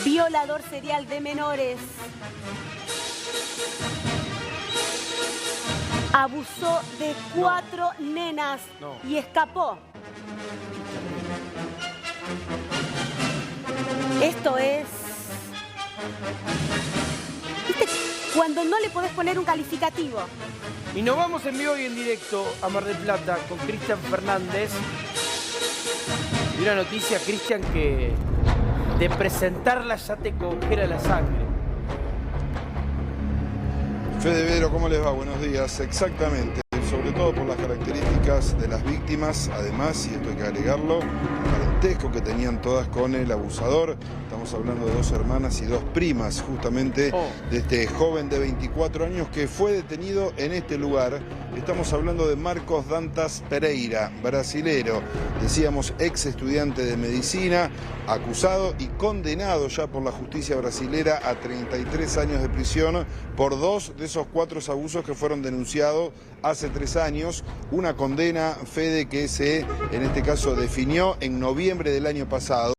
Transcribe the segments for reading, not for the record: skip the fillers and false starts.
violador serial de menores. Abusó de 4 nenas y escapó. Esto es... ¿Viste? Cuando no le podés poner un calificativo. Y nos vamos en vivo y en directo a Mar del Plata con Cristian Fernández. Y una noticia, Cristian, que de presentarla ya te congela la sangre. Fede Vero, ¿cómo les va? Buenos días. Exactamente, sobre todo por las características de las víctimas, además, y esto hay que agregarlo, el parentesco que tenían todas con el abusador. Estamos hablando de 2 hermanas y 2 primas, justamente, de este joven de 24 años que fue detenido en este lugar. Estamos hablando de Marcos Dantas Pereira, brasilero, decíamos ex estudiante de medicina, acusado y condenado ya por la justicia brasilera a 33 años de prisión por 2 de esos 4 abusos que fueron denunciados hace 3 años. Una condena, Fede, que se, en este caso, definió en noviembre del año pasado,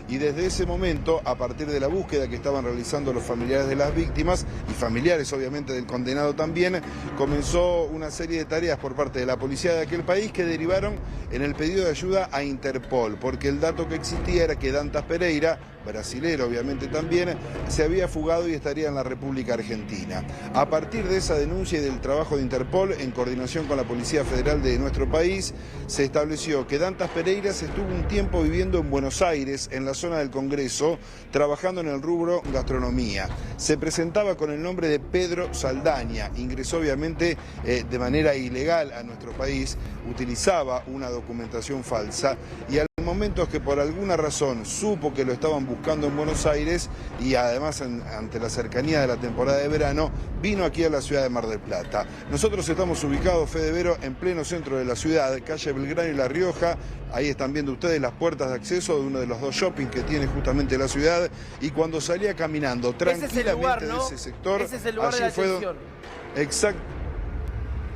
y desde ese momento, a partir de la búsqueda que estaban realizando los familiares de las víctimas y familiares obviamente del condenado también, comenzó una serie de tareas por parte de la policía de aquel país que derivaron en el pedido de ayuda a Interpol, porque el dato que existía era que Dantas Pereira, brasilero obviamente también, se había fugado y estaría en la República Argentina. A partir de esa denuncia y del trabajo de Interpol, en coordinación con la Policía Federal de nuestro país, se estableció que Dantas Pereira se estuvo un tiempo viviendo en Buenos Aires, en la zona del Congreso, trabajando en el rubro gastronomía. Se presentaba con el nombre de Pedro Saldaña, ingresó obviamente de manera ilegal a nuestro país, utilizaba una documentación falsa y al momento que por alguna razón supo que lo estaban buscando en Buenos Aires y además ante la cercanía de la temporada de verano, vino aquí a la ciudad de Mar del Plata. Nosotros estamos ubicados, Fede Vero, en pleno centro de la ciudad, calle Belgrano y La Rioja. Ahí están viendo ustedes las puertas de acceso de uno de los 2 shopping que tiene justamente la ciudad, y cuando salía caminando tranquilamente de ese sector, ese es el lugar de la atención.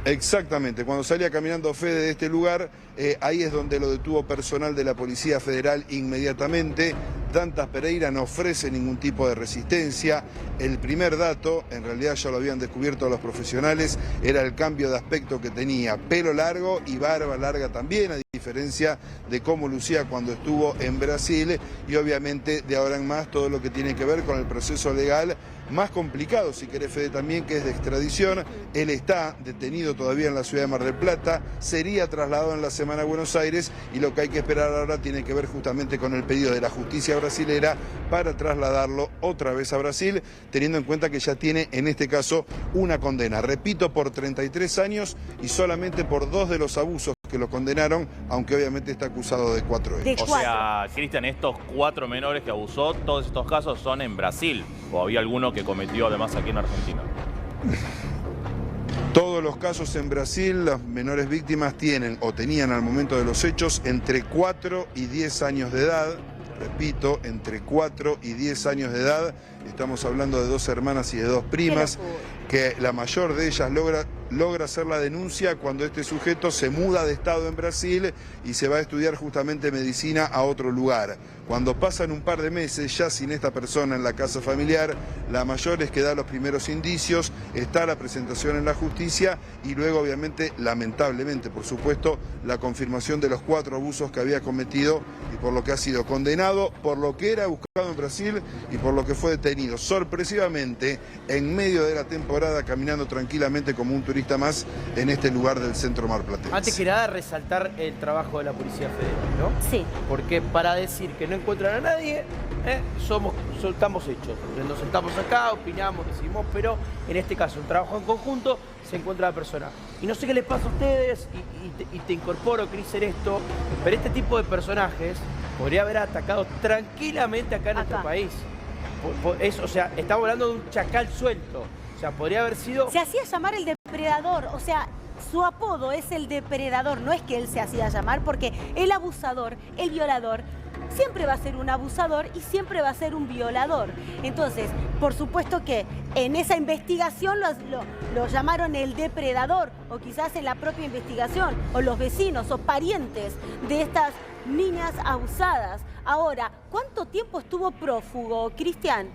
Exactamente, cuando salía caminando Fede de este lugar, ahí es donde lo detuvo personal de la Policía Federal inmediatamente. Dantas Pereira no ofrece ningún tipo de resistencia. El primer dato, en realidad ya lo habían descubierto los profesionales, era el cambio de aspecto que tenía. Pelo largo y barba larga también, a diferencia de cómo lucía cuando estuvo en Brasil, y obviamente de ahora en más todo lo que tiene que ver con el proceso legal más complicado, si querés, Fede, también, que es de extradición. Él está detenido todavía en la ciudad de Mar del Plata, sería trasladado en la semana a Buenos Aires, y lo que hay que esperar ahora tiene que ver justamente con el pedido de la justicia brasilera para trasladarlo otra vez a Brasil, teniendo en cuenta que ya tiene en este caso una condena, repito, por 33 años y solamente por 2 de los abusos que lo condenaron, aunque obviamente está acusado de 4 hechos. O sea, Cristian, estos 4 menores que abusó, todos estos casos son en Brasil, ¿o había alguno que cometió además aquí en Argentina? Todos los casos en Brasil, las menores víctimas tienen o tenían al momento de los hechos entre 4 y 10 años de edad. Repito, entre 4 y 10 años de edad. Estamos hablando de 2 hermanas y de 2 primas, que la mayor de ellas logra hacer la denuncia cuando este sujeto se muda de estado en Brasil y se va a estudiar justamente medicina a otro lugar. Cuando pasan un par de meses ya sin esta persona en la casa familiar, la mayor es que da los primeros indicios, está la presentación en la justicia y luego obviamente, lamentablemente por supuesto, la confirmación de los 4 abusos que había cometido y por lo que ha sido condenado, por lo que era buscado en Brasil y por lo que fue detenido sorpresivamente en medio de la temporada, caminando tranquilamente como un turista más en este lugar del centro marplatense. Antes que nada, resaltar el trabajo de la Policía Federal, ¿no? Sí. Porque para decir que no encuentran a nadie, estamos hechos. Nos sentamos acá, opinamos, decidimos, pero en este caso, un trabajo en conjunto, se encuentra la persona. Y no sé qué les pasa a ustedes, y te incorporo, Cris, en esto, pero este tipo de personajes podría haber atacado tranquilamente acá en nuestro país. O sea, estamos hablando de un chacal suelto. O sea, podría haber sido... Se hacía llamar el depredador, o sea, su apodo es el depredador, no es que él se hacía llamar, porque el abusador, el violador, siempre va a ser un abusador y siempre va a ser un violador. Entonces, por supuesto que en esa investigación lo llamaron el depredador, o quizás en la propia investigación, o los vecinos o parientes de estas niñas abusadas. Ahora, ¿cuánto tiempo estuvo prófugo, Cristian?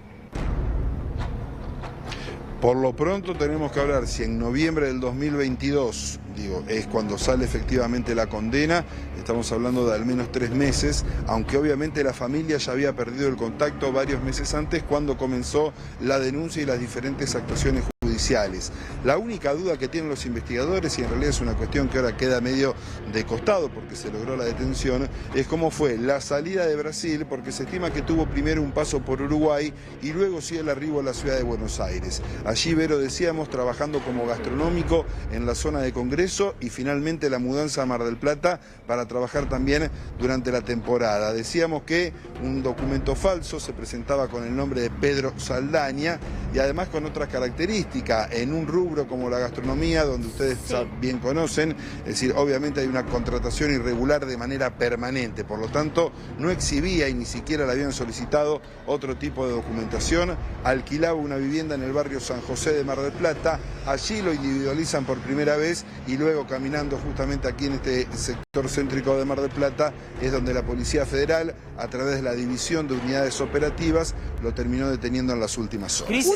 Por lo pronto tenemos que hablar si en noviembre del 2022, es cuando sale efectivamente la condena, estamos hablando de al menos 3 meses, aunque obviamente la familia ya había perdido el contacto varios meses antes cuando comenzó la denuncia y las diferentes actuaciones judiciales. La única duda que tienen los investigadores, y en realidad es una cuestión que ahora queda medio de costado porque se logró la detención, es cómo fue la salida de Brasil, porque se estima que tuvo primero un paso por Uruguay y luego sí el arribo a la ciudad de Buenos Aires. Allí, Vero, decíamos, trabajando como gastronómico en la zona de Congreso y finalmente la mudanza a Mar del Plata para trabajar también durante la temporada. Decíamos que un documento falso se presentaba con el nombre de Pedro Saldaña y además con otras características en un rubro como la gastronomía, donde ustedes bien conocen, es decir, obviamente hay una contratación irregular de manera permanente, por lo tanto no exhibía y ni siquiera le habían solicitado otro tipo de documentación, alquilaba una vivienda en el barrio San José de Mar del Plata, allí lo individualizan por primera vez y luego caminando justamente aquí en este sector céntrico de Mar del Plata es donde la Policía Federal, a través de la División de Unidades Operativas, lo terminó deteniendo en las últimas horas. Cris,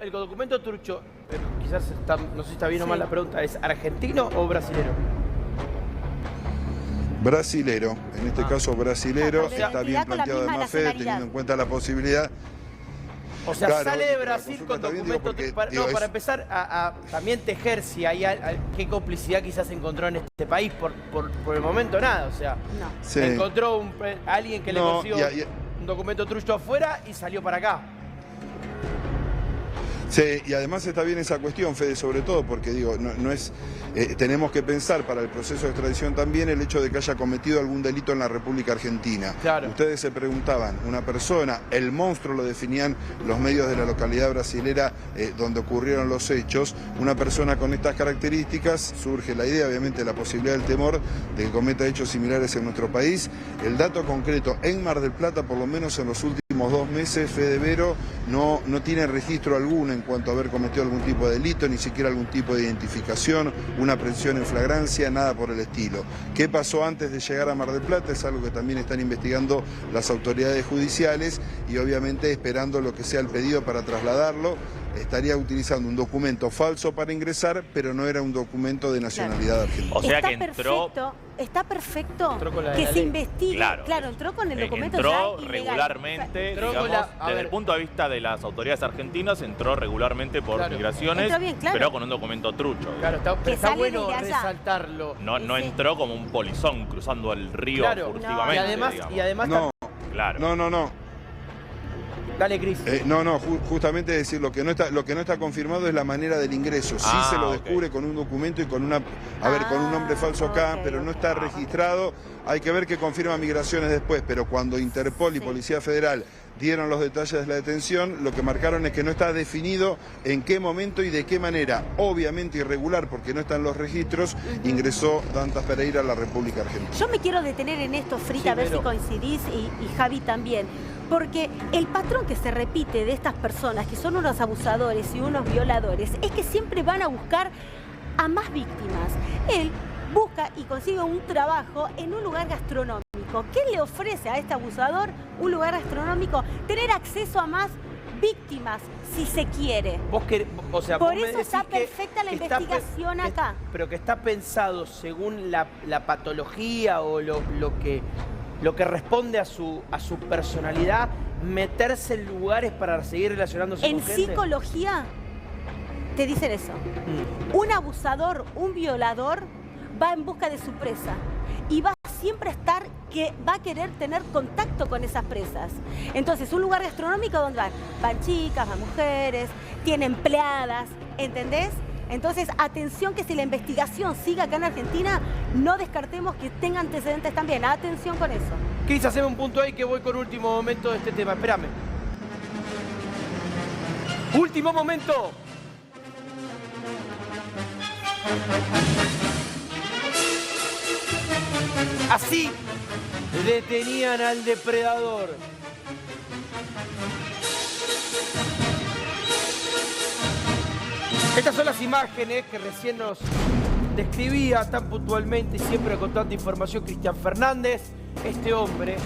el documento trucho, quizás no sé si está bien o mal la pregunta, ¿es argentino o brasilero? Brasilero, en este caso brasilero, sea, está bien planteado además, Fede, teniendo en cuenta la posibilidad. O sea, claro, sale de Brasil con documento... porque, para empezar a también tejer si hay qué complicidad quizás encontró en este país. Por el momento nada, o sea, encontró alguien que le consiguió un documento trucho afuera y salió para acá. Sí, y además está bien esa cuestión, Fede, sobre todo porque tenemos que pensar para el proceso de extradición también el hecho de que haya cometido algún delito en la República Argentina. Claro. Ustedes se preguntaban, una persona, el monstruo lo definían los medios de la localidad brasilera donde ocurrieron los hechos, una persona con estas características, surge la idea, obviamente la posibilidad del temor de que cometa hechos similares en nuestro país. El dato concreto, en Mar del Plata, por lo menos en los últimos 2 meses, Fede Vero, no tiene registro alguno en cuanto a haber cometido algún tipo de delito, ni siquiera algún tipo de identificación, una aprehensión en flagrancia, nada por el estilo. ¿Qué pasó antes de llegar a Mar del Plata? Es algo que también están investigando las autoridades judiciales y obviamente esperando lo que sea el pedido para trasladarlo. Estaría utilizando un documento falso para ingresar, pero no era un documento de nacionalidad argentina. O sea que entró... Está perfecto la que se investigue. Claro, entró con el documento entró ya regularmente, entró digamos, desde el punto de vista de las autoridades argentinas, entró regularmente por migraciones, entró bien, pero con un documento trucho. Claro, está bueno desde allá. resaltarlo. No entró como un polizón cruzando el río furtivamente. Y además No. Dale, Cris. Justamente decir, lo que no está confirmado es la manera del ingreso. Sí se lo descubre con un documento y con con un nombre falso acá, pero no está registrado. Hay que ver qué confirma Migraciones después, pero cuando Interpol y Policía Federal dieron los detalles de la detención, lo que marcaron es que no está definido en qué momento y de qué manera, obviamente irregular porque no están los registros, ingresó Dantas Pereira a la República Argentina. Yo me quiero detener en esto, Frita, a ver si coincidís y Javi también. Porque el patrón que se repite de estas personas, que son unos abusadores y unos violadores, es que siempre van a buscar a más víctimas. Él busca y consigue un trabajo en un lugar gastronómico. ¿Qué le ofrece a este abusador un lugar gastronómico? Tener acceso a más víctimas, si se quiere. Por eso está perfecta la investigación acá. Pero que está pensado según la patología o lo que responde a su personalidad, meterse en lugares para seguir relacionándose con gente. En psicología te dicen eso. Un abusador, un violador, va en busca de su presa y va siempre a va a querer tener contacto con esas presas. Entonces, un lugar gastronómico donde van chicas, van mujeres, tiene empleadas, ¿entendés? Entonces, atención que si la investigación sigue acá en Argentina, no descartemos que tenga antecedentes también. Atención con eso. Cris, haceme un punto ahí que voy con último momento de este tema. Espérame. ¡Último momento! Así detenían al depredador. Estas son las imágenes que recién nos describía tan puntualmente y siempre con tanta información Cristian Fernández. Este hombre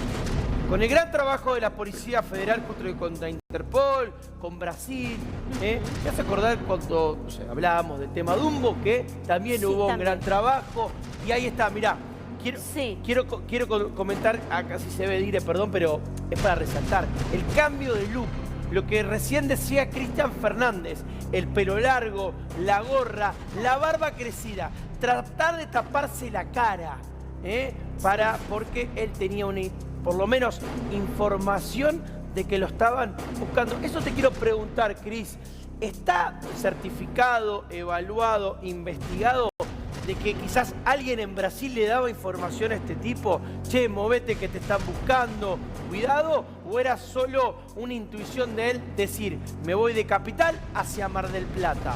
con el gran trabajo de la Policía Federal contra Interpol, con Brasil. Me hace acordar cuando hablábamos del tema Dumbo, que también hubo un gran trabajo. Y ahí está, mirá. Quiero comentar, acá sí se ve, Dire, perdón, pero es para resaltar el cambio de look. Lo que recién decía Cristian Fernández, el pelo largo, la gorra, la barba crecida, tratar de taparse la cara, porque él tenía por lo menos información de que lo estaban buscando. Eso te quiero preguntar, Cris, ¿está certificado, evaluado, investigado de que quizás alguien en Brasil le daba información a este tipo? Che, movete que te están buscando, cuidado. ¿O era solo una intuición de él decir, me voy de Capital hacia Mar del Plata?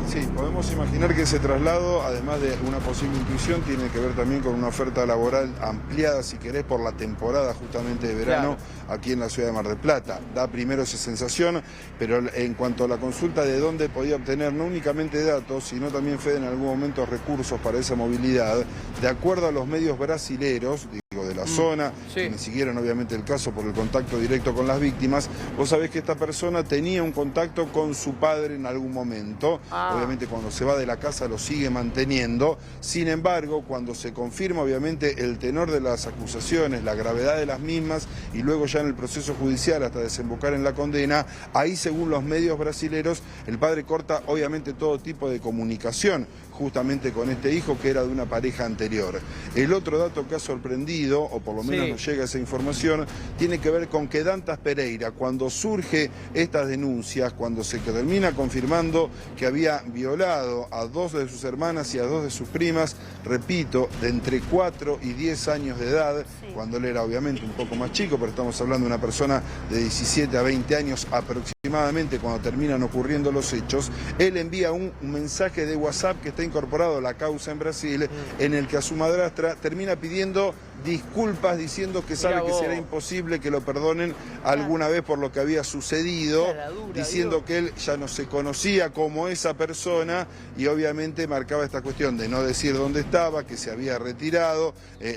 Sí, podemos imaginar que ese traslado, además de una posible intuición, tiene que ver también con una oferta laboral ampliada, si querés, por la temporada justamente de verano aquí en la ciudad de Mar del Plata. Da primero esa sensación, pero en cuanto a la consulta de dónde podía obtener no únicamente datos, sino también, Fede, en algún momento recursos para esa movilidad, de acuerdo a los medios brasileros, de la zona, quienes siguieron obviamente el caso por el contacto directo con las víctimas, vos sabés que esta persona tenía un contacto con su padre en algún momento, obviamente cuando se va de la casa lo sigue manteniendo, sin embargo cuando se confirma obviamente el tenor de las acusaciones, la gravedad de las mismas y luego ya en el proceso judicial hasta desembocar en la condena, ahí según los medios brasileros el padre corta obviamente todo tipo de comunicación justamente con este hijo que era de una pareja anterior. El otro dato que ha sorprendido, o por lo menos nos llega esa información, tiene que ver con que Dantas Pereira, cuando surge estas denuncias, cuando se termina confirmando que había violado a 2 de sus hermanas y a 2 de sus primas, repito, de entre 4 y 10 años de edad, cuando él era obviamente un poco más chico, pero estamos hablando de una persona de 17 a 20 años aproximadamente cuando terminan ocurriendo los hechos, él envía un mensaje de WhatsApp que está incorporado a la causa en Brasil, en el que a su madrastra termina pidiendo disculpas, diciendo que sabe que será imposible que lo perdonen alguna vez por lo que había sucedido, diciendo que él ya no se conocía como esa persona y obviamente marcaba esta cuestión de no decir dónde estaba, que se había retirado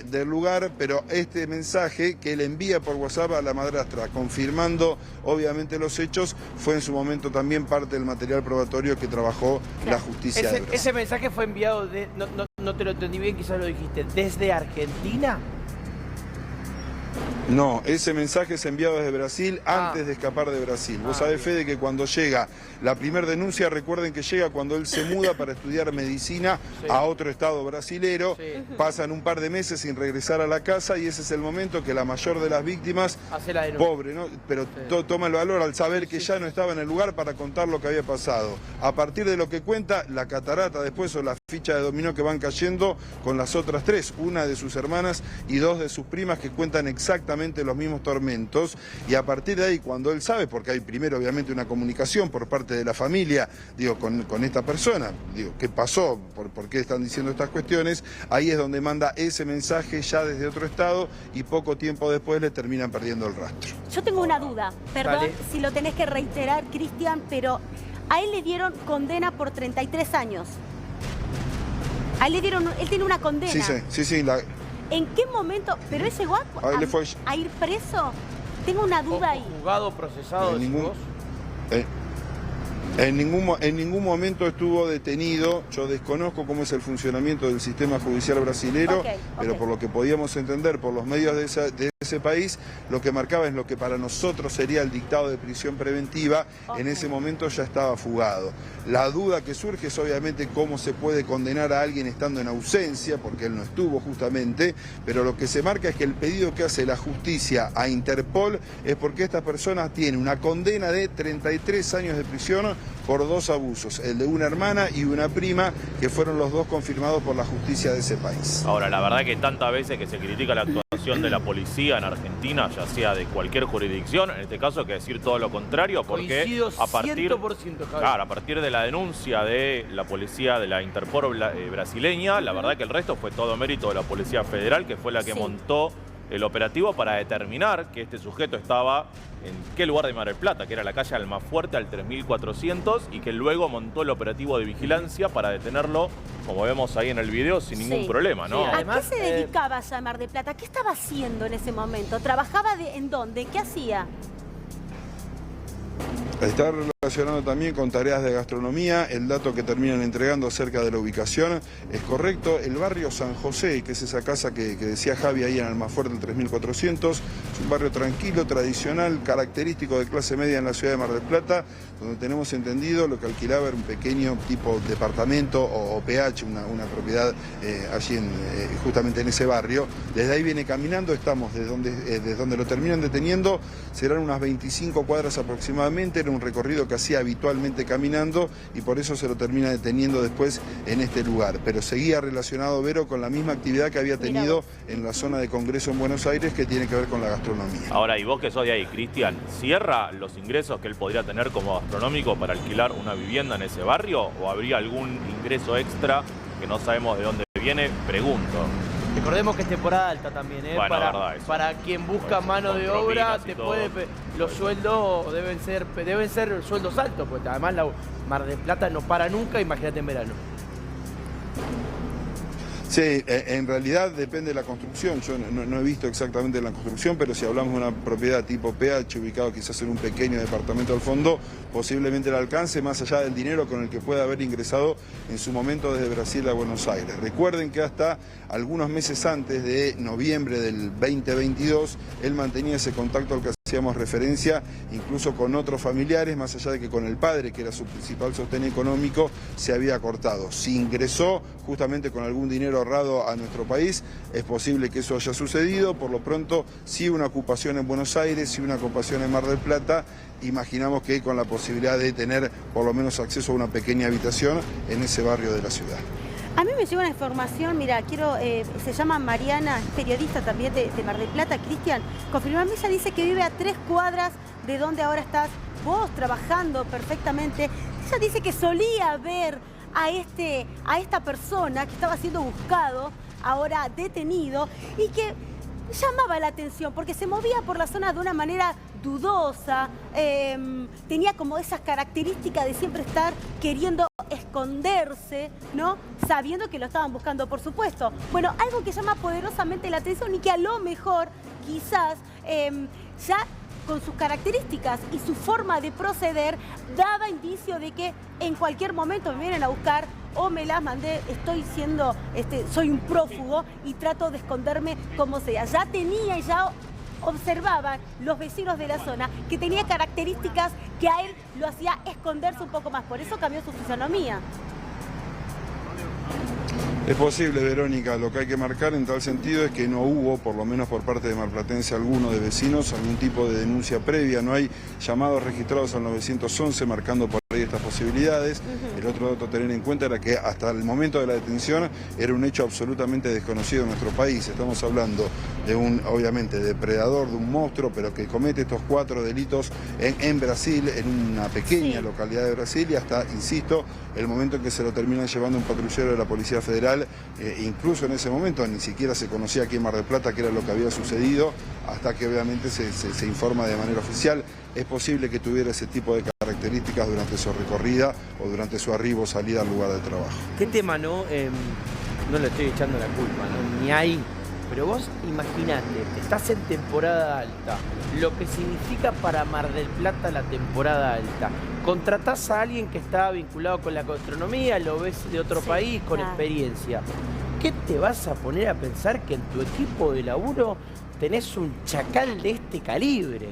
del lugar, pero este mensaje que él envía por WhatsApp a la madrastra, confirmando obviamente los hechos, fue en su momento también parte del material probatorio que trabajó la justicia de Brasil. Ese mensaje fue enviado, no te lo entendí bien, quizás lo dijiste, ¿desde Argentina? No, ese mensaje es enviado desde Brasil antes de escapar de Brasil. Vos sabés, Fede, que cuando llega la primera denuncia, recuerden que llega cuando él se muda para estudiar medicina a otro estado brasilero, pasan un par de meses sin regresar a la casa y ese es el momento que la mayor de las víctimas, hace la denuncia. Pobre, ¿no? Pero toma el valor al saber que ya no estaba en el lugar para contar lo que había pasado. A partir de lo que cuenta, la catarata después o la ficha de dominó que van cayendo con las otras 3, una de sus hermanas y 2 de sus primas que cuentan exactamente los mismos tormentos, y a partir de ahí cuando él sabe, porque hay primero obviamente una comunicación por parte de la familia, digo, con esta persona, digo, ¿qué pasó? ¿Por qué están diciendo estas cuestiones? Ahí es donde manda ese mensaje ya desde otro estado y poco tiempo después le terminan perdiendo el rastro. Yo tengo una duda, perdón si lo tenés que reiterar, Cristian, pero a él le dieron condena por 33 años. A él le dieron, él tiene una condena. Sí. ¿En qué momento? ¿Pero ese llegó a ir preso? Tengo una duda ahí. ¿Juzgado, procesado, En ningún momento estuvo detenido. Yo desconozco cómo es el funcionamiento del sistema judicial brasilero, pero por lo que podíamos entender por los medios de ese país, lo que marcaba es lo que para nosotros sería el dictado de prisión preventiva. En ese momento ya estaba fugado. La duda que surge es obviamente cómo se puede condenar a alguien estando en ausencia, porque él no estuvo justamente, pero lo que se marca es que el pedido que hace la justicia a Interpol es porque esta persona tiene una condena de 33 años de prisión por 2 abusos, el de una hermana y una prima, que fueron los 2 confirmados por la justicia de ese país. Ahora, la verdad que tantas veces que se critica la actuación de la policía en Argentina, ya sea de cualquier jurisdicción, en este caso hay que decir todo lo contrario, porque a partir de la denuncia de la policía de la Interpol brasileña, la verdad que el resto fue todo mérito de la Policía Federal, que fue la que montó el operativo para determinar que este sujeto estaba en qué lugar de Mar del Plata, que era la calle Almafuerte al 3400, y que luego montó el operativo de vigilancia para detenerlo, como vemos ahí en el video, sin ningún problema, ¿no? Sí, ¿a qué se dedicaba allá en Mar del Plata? ¿Qué estaba haciendo en ese momento? ¿Trabajaba en dónde? ¿Qué hacía? Está relacionado también con tareas de gastronomía. El dato que terminan entregando acerca de la ubicación es correcto. El barrio San José, que es esa casa que decía Javi ahí en Almafuerte del 3400, es un barrio tranquilo, tradicional, característico de clase media en la ciudad de Mar del Plata, donde tenemos entendido lo que alquilaba era un pequeño tipo departamento o PH, una propiedad allí justamente en ese barrio. Desde ahí viene caminando, estamos desde donde lo terminan deteniendo, serán unas 25 cuadras aproximadamente. Era un recorrido que hacía habitualmente caminando y por eso se lo termina deteniendo después en este lugar. Pero seguía relacionado, Vero, con la misma actividad que había tenido en la zona de Congreso en Buenos Aires, que tiene que ver con la gastronomía. Ahora, y vos que sos de ahí, Cristian, ¿cierra los ingresos que él podría tener como gastronómico para alquilar una vivienda en ese barrio? ¿O habría algún ingreso extra que no sabemos de dónde viene? Pregunto. Recordemos que es temporada alta también, ¿eh? Bueno, para quien busca mano de obra, los sueldos deben ser sueldos altos, porque además la Mar del Plata no para nunca, imagínate en verano. Sí, en realidad depende de la construcción. Yo no he visto exactamente la construcción, pero si hablamos de una propiedad tipo PH, ubicado quizás en un pequeño departamento al fondo, posiblemente el alcance, más allá del dinero con el que pueda haber ingresado en su momento desde Brasil a Buenos Aires. Recuerden que hasta algunos meses antes de noviembre del 2022, él mantenía ese contacto al que hacíamos referencia, incluso con otros familiares, más allá de que con el padre, que era su principal sostén económico, se había cortado. Si ingresó justamente con algún dinero ahorrado a nuestro país, es posible que eso haya sucedido. Por lo pronto, sí una ocupación en Buenos Aires, sí una ocupación en Mar del Plata. Imaginamos que con la posibilidad de tener por lo menos acceso a una pequeña habitación en ese barrio de la ciudad. A mí me llega una información, mira, se llama Mariana, es periodista también de Mar del Plata. Cristian, confirmame, ella dice que vive a 3 cuadras de donde ahora estás vos trabajando perfectamente. Ella dice que solía ver a esta persona que estaba siendo buscado, ahora detenido, y que llamaba la atención porque se movía por la zona de una manera dudosa, tenía como esas características de siempre estar queriendo esconderse, ¿no? Sabiendo que lo estaban buscando, por supuesto. Bueno, algo que llama poderosamente la atención y que a lo mejor quizás ya con sus características y su forma de proceder daba indicio de que en cualquier momento me vienen a buscar o me las mandé, soy un prófugo y trato de esconderme como sea. Ya tenía y ya observaban los vecinos de la zona que tenía características que a él lo hacía esconderse un poco más. Por eso cambió su fisonomía. Es posible, Verónica. Lo que hay que marcar en tal sentido es que no hubo, por lo menos por parte de marplatense alguno de vecinos, algún tipo de denuncia previa. No hay llamados registrados al 911 marcando por ahí estas posibilidades. El otro dato a tener en cuenta era que hasta el momento de la detención era un hecho absolutamente desconocido en nuestro país. Estamos hablando de un, obviamente, depredador, de un monstruo, pero que comete estos 4 delitos en Brasil, en una pequeña localidad de Brasil, y hasta, insisto, el momento en que se lo terminan llevando un patrullero de la Policía Federal. Incluso en ese momento ni siquiera se conocía aquí en Mar del Plata qué era lo que había sucedido, hasta que obviamente se informa de manera oficial. Es posible que tuviera ese tipo de características durante su recorrida o durante su arribo o salida al lugar de trabajo. ¿Qué tema, no? No le estoy echando la culpa, ¿no? Ni ahí. Pero vos imaginate, estás en temporada alta, lo que significa para Mar del Plata la temporada alta. Contratás a alguien que está vinculado con la gastronomía, lo ves de otro país, con experiencia. ¿Qué te vas a poner a pensar que en tu equipo de laburo tenés un chacal de este calibre?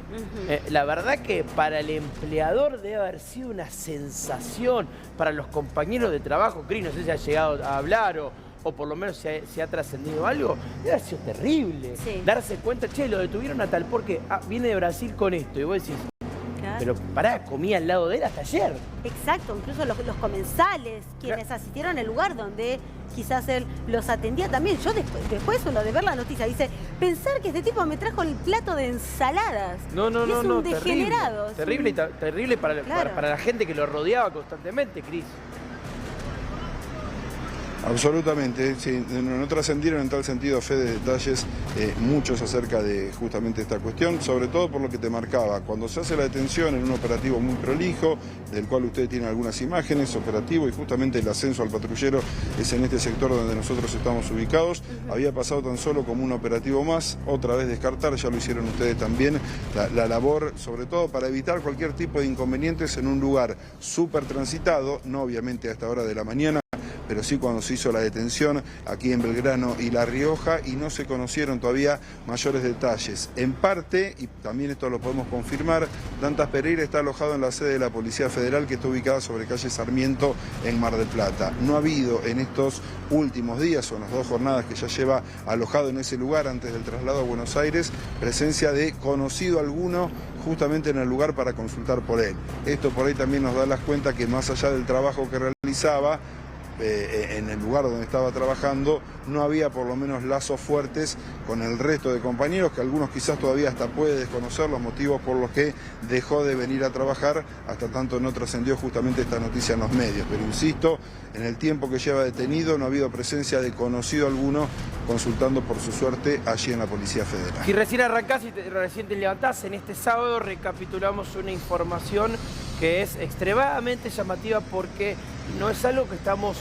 La verdad que para el empleador debe haber sido una sensación, para los compañeros de trabajo, Cris, no sé si ha llegado a hablar o por lo menos se ha trascendido algo, debe haber sido terrible. Darse cuenta, che, lo detuvieron a tal porque viene de Brasil con esto, y vos decís, pero pará, comía al lado de él hasta ayer. Exacto, incluso los comensales, quienes asistieron al lugar donde quizás él los atendía también. Yo después uno de ver la noticia dice, pensar que este tipo me trajo el plato de ensaladas. No, es un degenerado. Terrible para la gente que lo rodeaba constantemente, Cris. Absolutamente, sí. No trascendieron en tal sentido, Fede, detalles muchos acerca de justamente esta cuestión, sobre todo por lo que te marcaba. Cuando se hace la detención en un operativo muy prolijo, del cual ustedes tienen algunas imágenes, operativo, y justamente el ascenso al patrullero es en este sector donde nosotros estamos ubicados, había pasado tan solo como un operativo más, otra vez descartar, ya lo hicieron ustedes también, la labor, sobre todo para evitar cualquier tipo de inconvenientes en un lugar súper transitado, no obviamente a esta hora de la mañana, pero sí cuando se hizo la detención aquí en Belgrano y La Rioja, y no se conocieron todavía mayores detalles. En parte, y también esto lo podemos confirmar, Dantas Pereira está alojado en la sede de la Policía Federal, que está ubicada sobre calle Sarmiento en Mar del Plata. No ha habido en estos últimos días, o en las 2 jornadas que ya lleva alojado en ese lugar antes del traslado a Buenos Aires, presencia de conocido alguno justamente en el lugar para consultar por él. Esto por ahí también nos da las cuentas que más allá del trabajo que realizaba, en el lugar donde estaba trabajando, no había por lo menos lazos fuertes con el resto de compañeros, que algunos quizás todavía hasta puede desconocer los motivos por los que dejó de venir a trabajar, hasta tanto no trascendió justamente esta noticia en los medios. Pero insisto, en el tiempo que lleva detenido no ha habido presencia de conocido alguno consultando por su suerte allí en la Policía Federal. Si recién arrancás y recién te levantás, en este sábado recapitulamos una información que es extremadamente llamativa porque no es algo que estamos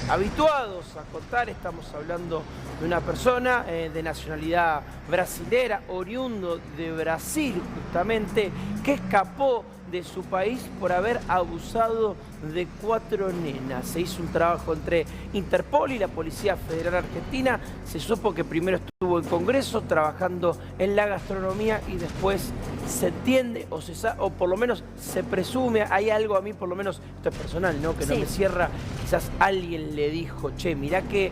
habituados a contar. Estamos hablando de una persona de nacionalidad brasilera, oriundo de Brasil justamente, que escapó de su país por haber abusado de 4 nenas. Se hizo un trabajo entre Interpol y la Policía Federal Argentina. Se supo que primero estuvo en Congreso trabajando en la gastronomía y después se entiende o por lo menos se presume, hay algo a mí por lo menos, esto es personal, ¿no? Que no me cierra, quizás alguien le dijo, che, mirá que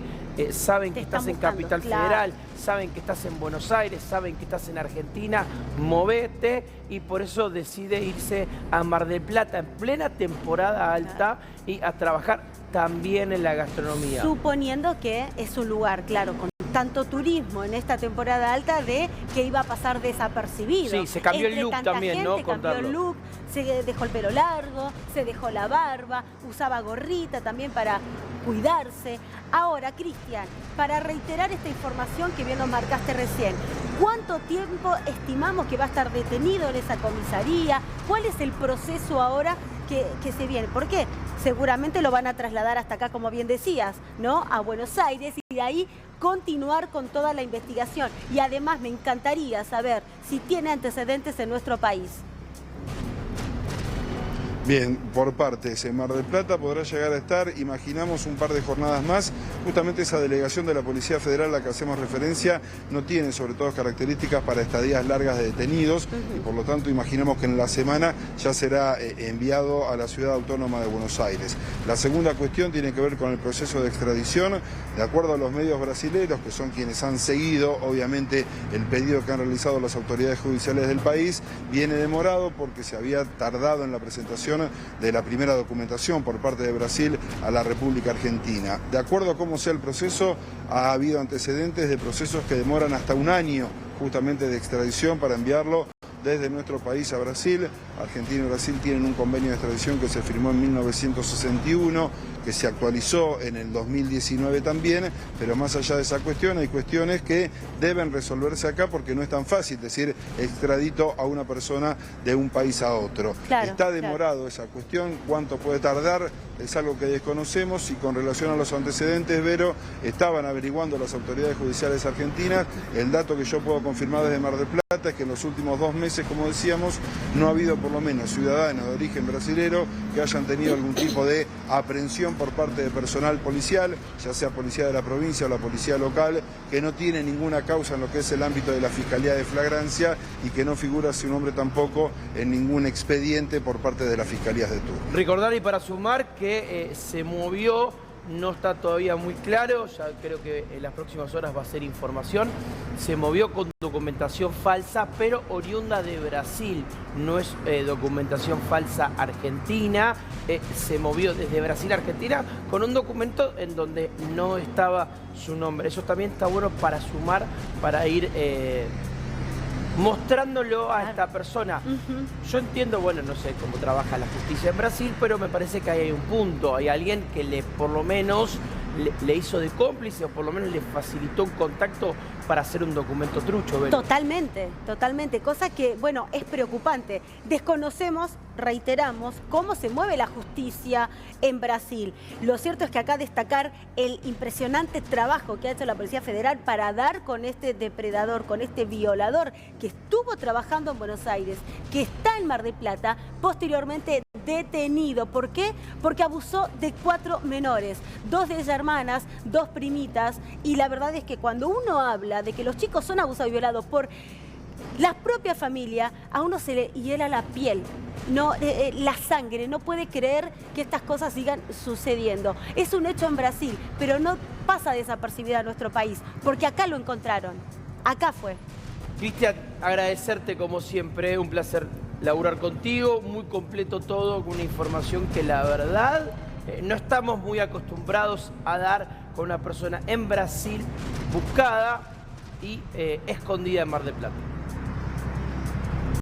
saben que estás en Capital Federal, saben que estás en Buenos Aires, saben que estás en Argentina, movete, y por eso decide irse a Mar del Plata en plena temporada alta y a trabajar también en la gastronomía. Suponiendo que es un lugar, claro, con tanto turismo en esta temporada alta, de que iba a pasar desapercibido. Sí, se cambió el look también, ¿no? Cambió el look, se dejó el pelo largo, se dejó la barba, usaba gorrita también para cuidarse. Ahora, Cristian, para reiterar esta información que bien nos marcaste recién, ¿cuánto tiempo estimamos que va a estar detenido en esa comisaría? ¿Cuál es el proceso ahora que se viene? ¿Por qué? Seguramente lo van a trasladar hasta acá, como bien decías, ¿no? A Buenos Aires, y de ahí continuar con toda la investigación. Y además me encantaría saber si tiene antecedentes en nuestro país. Bien, por partes, en Mar del Plata podrá llegar a estar, imaginamos, un par de jornadas más. Justamente esa delegación de la Policía Federal a la que hacemos referencia no tiene sobre todo características para estadías largas de detenidos, y por lo tanto imaginamos que en la semana ya será enviado a la Ciudad Autónoma de Buenos Aires. La segunda cuestión tiene que ver con el proceso de extradición. De acuerdo a los medios brasileños, que son quienes han seguido obviamente el pedido que han realizado las autoridades judiciales del país, viene demorado porque se había tardado en la presentación de la primera documentación por parte de Brasil a la República Argentina. De acuerdo a cómo sea el proceso, ha habido antecedentes de procesos que demoran hasta 1 año justamente de extradición para enviarlo desde nuestro país a Brasil. Argentina y Brasil tienen un convenio de extradición que se firmó en 1961, que se actualizó en el 2019 también, pero más allá de esa cuestión hay cuestiones que deben resolverse acá porque no es tan fácil decir extradito a una persona de un país a otro. Está demorado esa cuestión, cuánto puede tardar es algo que desconocemos, y con relación a los antecedentes, Vero, estaban averiguando las autoridades judiciales argentinas. El dato que yo puedo confirmar desde Mar del Plata es que en los últimos 2 meses, como decíamos, no ha habido por lo menos ciudadanos de origen brasilero que hayan tenido algún tipo de aprehensión por parte de personal policial, ya sea policía de la provincia o la policía local, que no tiene ninguna causa en lo que es el ámbito de la Fiscalía de Flagrancia, y que no figura su nombre tampoco en ningún expediente por parte de las Fiscalías de turno. Recordar, y para sumar, que se movió, no está todavía muy claro, ya creo que en las próximas horas va a ser información, se movió con documentación falsa, pero oriunda de Brasil, no es documentación falsa argentina, se movió desde Brasil a Argentina con un documento en donde no estaba su nombre. Eso también está bueno para sumar, para ir mostrándolo a esta persona. Yo entiendo, bueno, no sé cómo trabaja la justicia en Brasil, pero me parece que hay un punto, hay alguien que por lo menos le hizo de cómplice o por lo menos le facilitó un contacto para hacer un documento trucho, Belu. Totalmente, totalmente. Cosa que, bueno, es preocupante. Desconocemos, reiteramos, cómo se mueve la justicia en Brasil. Lo cierto es que acá destacar el impresionante trabajo que ha hecho la Policía Federal para dar con este depredador, con este violador que estuvo trabajando en Buenos Aires, que está en Mar del Plata, posteriormente detenido. ¿Por qué? Porque abusó de 4 menores, 2 de ellas hermanas, 2 primitas, y la verdad es que cuando uno habla de que los chicos son abusados y violados por la propia familia, a uno se le hiela la piel, no, la sangre, no puede creer que estas cosas sigan sucediendo. Es un hecho en Brasil, pero no pasa desapercibida a nuestro país, porque acá lo encontraron, acá fue. Cristian, agradecerte como siempre, un placer laburar contigo, muy completo todo, con una información que la verdad no estamos muy acostumbrados a dar con una persona en Brasil buscada y escondida en Mar del Plata.